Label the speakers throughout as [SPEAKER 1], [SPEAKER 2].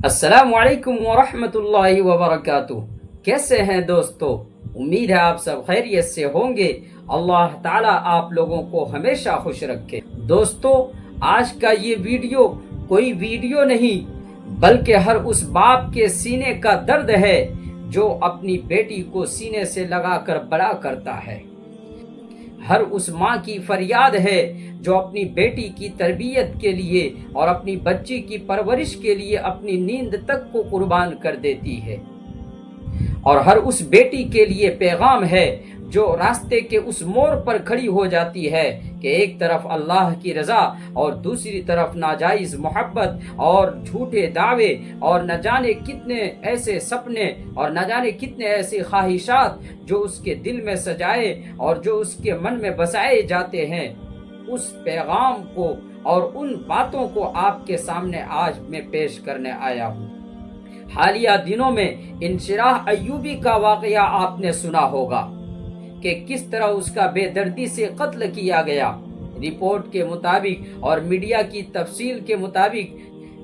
[SPEAKER 1] السلام علیکم ورحمۃ اللہ وبرکاتہ۔ کیسے ہیں دوستو؟ امید ہے آپ سب خیریت سے ہوں گے۔ اللہ تعالیٰ آپ لوگوں کو ہمیشہ خوش رکھے۔ دوستو، آج کا یہ ویڈیو کوئی ویڈیو نہیں بلکہ ہر اس باپ کے سینے کا درد ہے جو اپنی بیٹی کو سینے سے لگا کر بڑا کرتا ہے۔ ہر اس ماں کی فریاد ہے جو اپنی بیٹی کی تربیت کے لیے اور اپنی بچی کی پرورش کے لیے اپنی نیند تک کو قربان کر دیتی ہے، اور ہر اس بیٹی کے لیے پیغام ہے جو راستے کے اس موڑ پر کھڑی ہو جاتی ہے کہ ایک طرف اللہ کی رضا اور دوسری طرف ناجائز محبت اور جھوٹے دعوے اور نہ جانے کتنے ایسے سپنے اور نہ جانے کتنے ایسی خواہشات جو اس کے دل میں سجائے اور جو اس کے من میں بسائے جاتے ہیں۔ اس پیغام کو اور ان باتوں کو آپ کے سامنے آج میں پیش کرنے آیا ہوں۔ حالیہ دنوں میں انشراح ایوبی کا واقعہ آپ نے سنا ہوگا کہ کس طرح اس کا بے دردی سے قتل کیا گیا۔ رپورٹ کے مطابق اور میڈیا کی تفصیل کے مطابق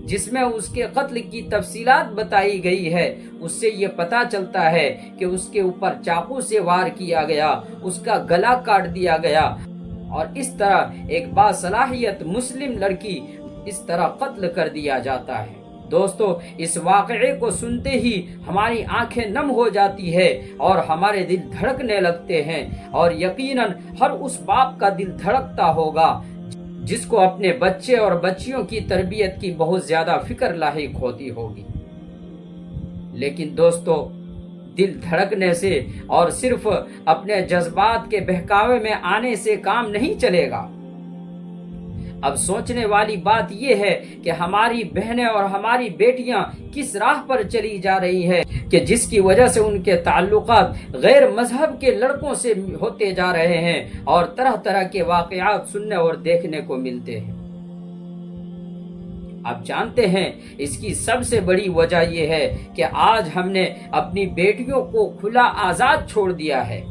[SPEAKER 1] جس میں اس کے قتل کی تفصیلات بتائی گئی ہے، اس سے یہ پتہ چلتا ہے کہ اس کے اوپر چاقو سے وار کیا گیا، اس کا گلا کاٹ دیا گیا، اور اس طرح ایک باصلاحیت مسلم لڑکی اس طرح قتل کر دیا جاتا ہے۔ دوستو، اس واقعے کو سنتے ہی ہماری آنکھیں نم ہو جاتی ہے اور ہمارے دل دھڑکنے لگتے ہیں، اور یقیناً ہر اس باپ کا دل دھڑکتا ہوگا جس کو اپنے بچے اور بچیوں کی تربیت کی بہت زیادہ فکر لاحق ہوتی ہوگی۔ لیکن دوستو، دل دھڑکنے سے اور صرف اپنے جذبات کے بہکاوے میں آنے سے کام نہیں چلے گا۔ اب سوچنے والی بات یہ ہے کہ ہماری بہنیں اور ہماری بیٹیاں کس راہ پر چلی جا رہی ہے کہ جس کی وجہ سے ان کے تعلقات غیر مذہب کے لڑکوں سے ہوتے جا رہے ہیں اور طرح طرح کے واقعات سننے اور دیکھنے کو ملتے ہیں۔ آپ جانتے ہیں اس کی سب سے بڑی وجہ یہ ہے کہ آج ہم نے اپنی بیٹیوں کو کھلا آزاد چھوڑ دیا ہے۔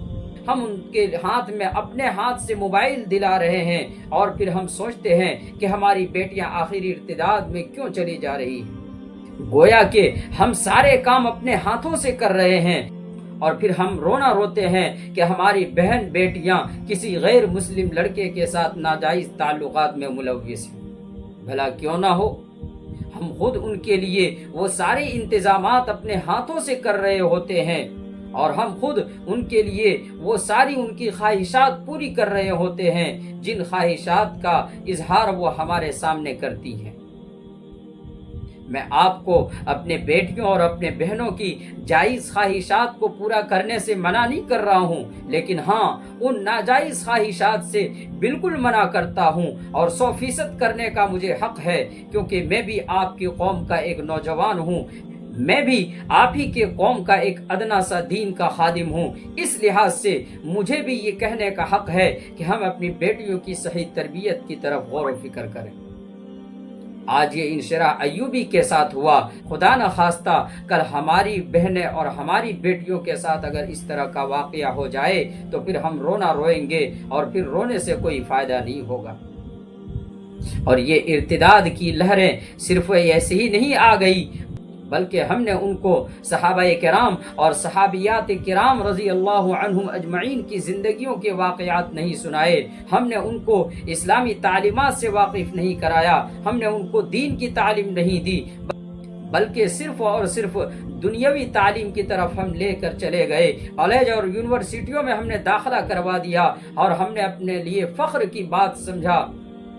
[SPEAKER 1] ہم ان کے ہاتھ میں اپنے ہاتھ سے موبائل دلا رہے ہیں اور پھر ہم سوچتے ہیں کہ ہماری بیٹیاں آخری ارتداد میں کیوں چلی جا رہی ہیں۔ گویا کہ ہم سارے کام اپنے ہاتھوں سے کر رہے ہیں، اور پھر ہم رونا روتے ہیں کہ ہماری بہن بیٹیاں کسی غیر مسلم لڑکے کے ساتھ ناجائز تعلقات میں ملوث ہیں۔ بھلا کیوں نہ ہو، ہم خود ان کے لیے وہ سارے انتظامات اپنے ہاتھوں سے کر رہے ہوتے ہیں، اور ہم خود ان کے لیے وہ ساری ان کی خواہشات پوری کر رہے ہوتے ہیں جن خواہشات کا اظہار وہ ہمارے سامنے کرتی ہیں۔ میں آپ کو اپنے بیٹیوں اور اپنے بہنوں کی جائز خواہشات کو پورا کرنے سے منع نہیں کر رہا ہوں، لیکن ہاں، ان ناجائز خواہشات سے بالکل منع کرتا ہوں، اور 100% کرنے کا مجھے حق ہے، کیونکہ میں بھی آپ کی قوم کا ایک نوجوان ہوں، میں بھی آپ ہی کے قوم کا ایک ادنا سا دین کا خادم ہوں۔ اس لحاظ سے مجھے بھی یہ کہنے کا حق ہے کہ ہم اپنی بیٹیوں کی صحیح تربیت کی طرف غور و فکر کریں۔ آج یہ انشراح ایوبی کے ساتھ ہوا، خدا نہ خواستہ کل ہماری بہنیں اور ہماری بیٹیوں کے ساتھ اگر اس طرح کا واقعہ ہو جائے تو پھر ہم رونا روئیں گے، اور پھر رونے سے کوئی فائدہ نہیں ہوگا۔ اور یہ ارتداد کی لہریں صرف ایسے ہی نہیں آ گئی، بلکہ ہم نے ان کو صحابہ کرام اور صحابیات کرام رضی اللہ عنہم اجمعین کی زندگیوں کے واقعات نہیں سنائے، ہم نے ان کو اسلامی تعلیمات سے واقف نہیں کرایا، ہم نے ان کو دین کی تعلیم نہیں دی، بلکہ صرف اور صرف دنیاوی تعلیم کی طرف ہم لے کر چلے گئے۔ کالج اور یونیورسٹیوں میں ہم نے داخلہ کروا دیا، اور ہم نے اپنے لیے فخر کی بات سمجھا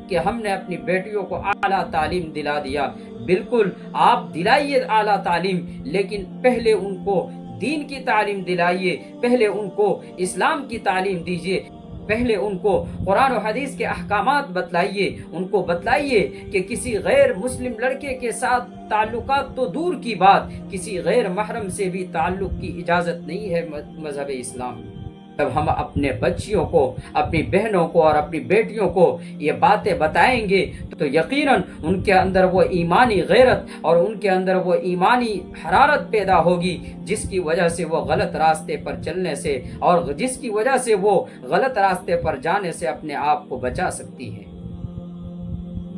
[SPEAKER 1] کہ ہم نے اپنی بیٹیوں کو اعلیٰ تعلیم دلا دیا۔ بالکل، آپ دلائیے اعلیٰ تعلیم، لیکن پہلے ان کو دین کی تعلیم دلائیے، پہلے ان کو اسلام کی تعلیم دیجیے، پہلے ان کو قرآن و حدیث کے احکامات بتلائیے، ان کو بتلائیے کہ کسی غیر مسلم لڑکے کے ساتھ تعلقات تو دور کی بات، کسی غیر محرم سے بھی تعلق کی اجازت نہیں ہے مذہب اسلام میں۔ جب ہم اپنے بچیوں کو، اپنی بہنوں کو اور اپنی بیٹیوں کو یہ باتیں بتائیں گے تو یقیناً ان کے اندر وہ ایمانی غیرت اور ان کے اندر وہ ایمانی حرارت پیدا ہوگی جس کی وجہ سے وہ غلط راستے پر چلنے سے اور جس کی وجہ سے وہ غلط راستے پر جانے سے اپنے آپ کو بچا سکتی ہے۔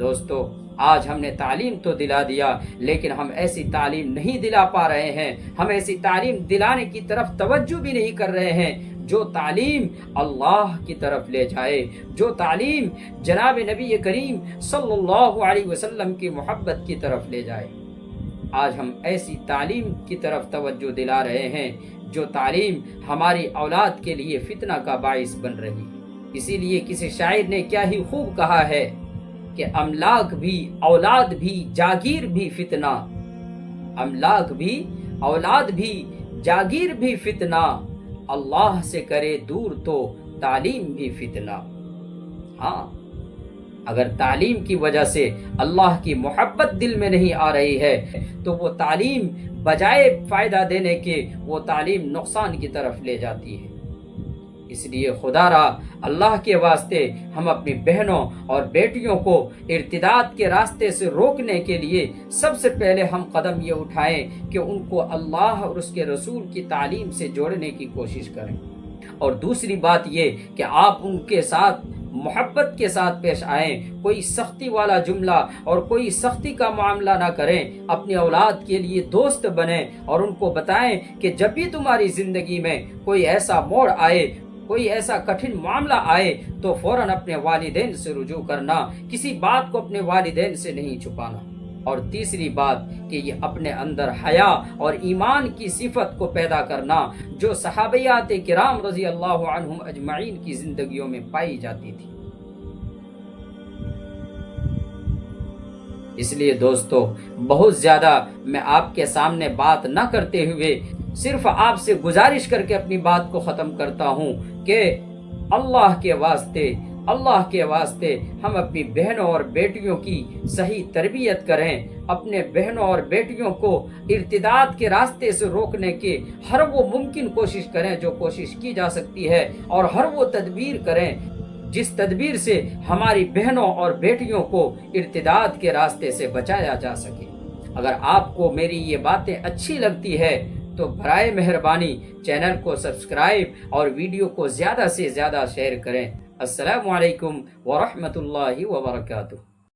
[SPEAKER 1] دوستو، آج ہم نے تعلیم تو دلا دیا لیکن ہم ایسی تعلیم نہیں دلا پا رہے ہیں، ہم ایسی تعلیم دلانے کی طرف توجہ بھی نہیں کر رہے ہیں جو تعلیم اللہ کی طرف لے جائے، جو تعلیم جناب نبی کریم صلی اللہ علیہ وسلم کی محبت کی طرف لے جائے۔ آج ہم ایسی تعلیم کی طرف توجہ دلا رہے ہیں جو تعلیم ہماری اولاد کے لیے فتنہ کا باعث بن رہی ہے۔ اسی لیے کسی شاعر نے کیا ہی خوب کہا ہے کہ املاک بھی اولاد بھی جاگیر بھی فتنہ، املاک بھی اولاد بھی جاگیر بھی فتنہ، اللہ سے کرے دور تو تعلیم بھی فتنہ۔ ہاں، اگر تعلیم کی وجہ سے اللہ کی محبت دل میں نہیں آ رہی ہے تو وہ تعلیم بجائے فائدہ دینے کے وہ تعلیم نقصان کی طرف لے جاتی ہے۔ اس لیے خدا را اللہ کے واسطے ہم اپنی بہنوں اور بیٹیوں کو ارتداد کے راستے سے روکنے کے لیے سب سے پہلے ہم قدم یہ اٹھائیں کہ ان کو اللہ اور اس کے رسول کی تعلیم سے جوڑنے کی کوشش کریں، اور دوسری بات یہ کہ آپ ان کے ساتھ محبت کے ساتھ پیش آئیں، کوئی سختی والا جملہ اور کوئی سختی کا معاملہ نہ کریں، اپنی اولاد کے لیے دوست بنیں اور ان کو بتائیں کہ جب بھی تمہاری زندگی میں کوئی ایسا موڑ آئے، کوئی ایسا کٹھن معاملہ آئے تو فوراً اپنے والدین سے رجوع کرنا، کسی بات کو اپنے والدین سے نہیں چھپانا۔ اور تیسری بات کہ یہ اپنے اندر حیا اور ایمان کی صفت کو پیدا کرنا جو صحابیات کرام رضی اللہ عنہم اجمعین کی زندگیوں میں پائی جاتی تھی۔ اس لیے دوستو، بہت زیادہ میں آپ کے سامنے بات نہ کرتے ہوئے صرف آپ سے گزارش کر کے اپنی بات کو ختم کرتا ہوں کہ اللہ کے واسطے ہم اپنی بہنوں اور بیٹیوں کی صحیح تربیت کریں، اپنے بہنوں اور بیٹیوں کو ارتداد کے راستے سے روکنے کے ہر وہ ممکن کوشش کریں جو کوشش کی جا سکتی ہے، اور ہر وہ تدبیر کریں جس تدبیر سے ہماری بہنوں اور بیٹیوں کو ارتداد کے راستے سے بچایا جا سکے۔ اگر آپ کو میری یہ باتیں اچھی لگتی ہے تو برائے مہربانی چینل کو سبسکرائب اور ویڈیو کو زیادہ سے زیادہ شیئر کریں۔ السلام علیکم ورحمۃ اللہ وبرکاتہ۔